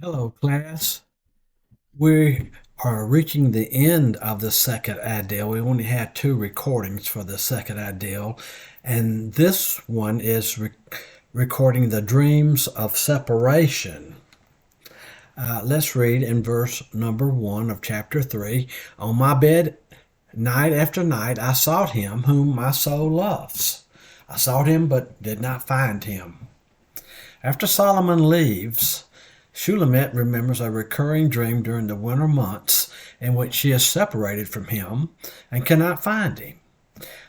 Hello, class. We are reaching the end of the second idyll. We only had two recordings for the second idyll, and this one is recording the dreams of separation. Let's read in verse number 1 of chapter 3. On my bed, night after night, I sought him whom my soul loves. I sought him, but did not find him. After Solomon leaves, Shulamit remembers a recurring dream during the winter months in which she is separated from him and cannot find him.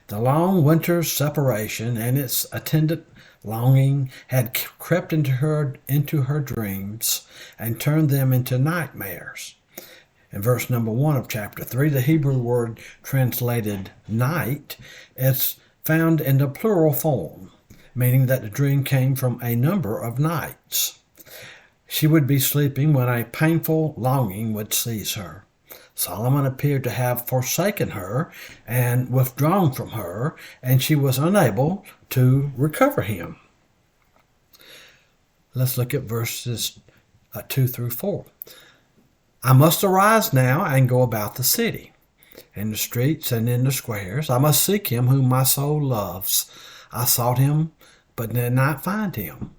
The long winter's separation and its attendant longing had crept into her dreams and turned them into nightmares. In verse number 1 of chapter 3, the Hebrew word translated night is found in the plural form, meaning that the dream came from a number of nights. She would be sleeping when a painful longing would seize her. Solomon appeared to have forsaken her and withdrawn from her, and she was unable to recover him. Let's look at verses 2 through 4. I must arise now and go about the city, in the streets and in the squares. I must seek him whom my soul loves. I sought him, but did not find him.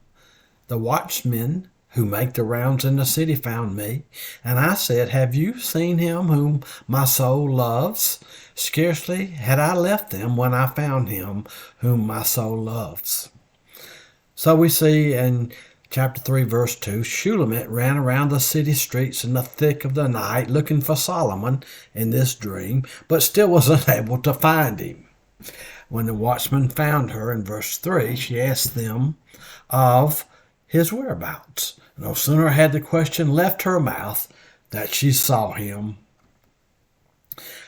The watchmen who make the rounds in the city found me, and I said, have you seen him whom my soul loves? Scarcely had I left them when I found him whom my soul loves. So we see in chapter 3, verse 2, Shulamit ran around the city streets in the thick of the night looking for Solomon in this dream, but still was unable to find him. When the watchman found her in verse 3, she asked them of his whereabouts. No sooner had the question left her mouth that she saw him.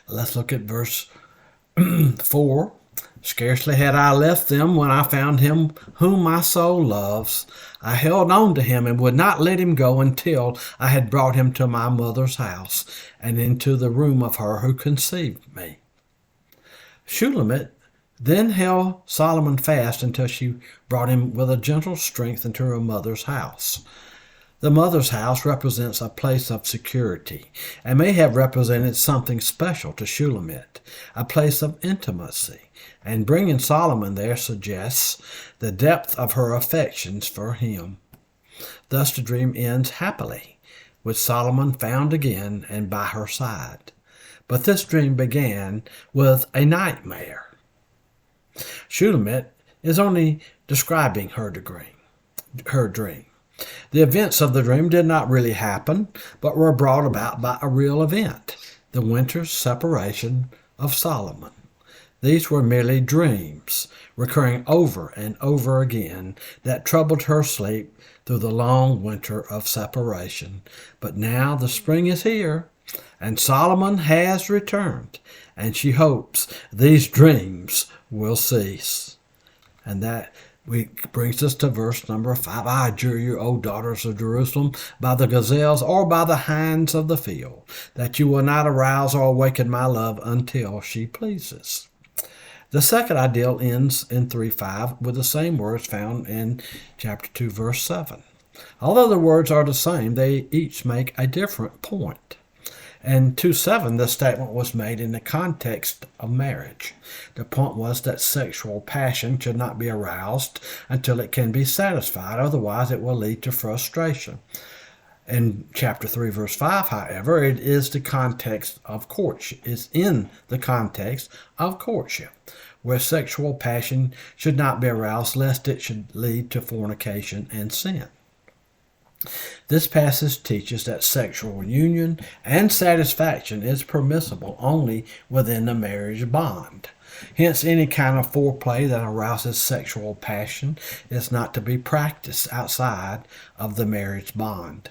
Let's look at verse 4. Scarcely had I left them when I found him whom my soul loves. I held on to him and would not let him go until I had brought him to my mother's house and into the room of her who conceived me. Shulamit then held Solomon fast until she brought him with a gentle strength into her mother's house. The mother's house represents a place of security and may have represented something special to Shulamit, a place of intimacy, and bringing Solomon there suggests the depth of her affections for him. Thus the dream ends happily, with Solomon found again and by her side. But this dream began with a nightmare. Shulamit is only describing her dream. The events of the dream did not really happen, but were brought about by a real event, the winter's separation of Solomon. These were merely dreams, recurring over and over again, that troubled her sleep through the long winter of separation. But now the spring is here, and Solomon has returned, and she hopes these dreams will cease. And that brings us to verse number 5. I adjure you, O daughters of Jerusalem, by the gazelles or by the hinds of the field, that you will not arouse or awaken my love until she pleases. The second idyll ends in 3:5 with the same words found in chapter 2, verse 7. Although the words are the same, they each make a different point. In 2:7, the statement was made in the context of marriage. The point was that sexual passion should not be aroused until it can be satisfied, otherwise it will lead to frustration. In chapter 3, verse 5, however, it is the context of courtship. It's in the context of courtship, where sexual passion should not be aroused lest it should lead to fornication and sin. This passage teaches that sexual union and satisfaction is permissible only within the marriage bond. Hence, any kind of foreplay that arouses sexual passion is not to be practiced outside of the marriage bond.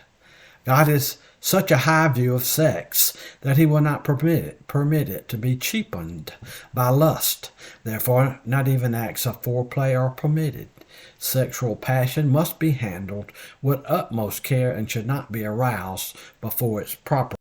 God has such a high view of sex that he will not permit it to be cheapened by lust. Therefore, not even acts of foreplay are permitted. Sexual passion must be handled with utmost care and should not be aroused before its proper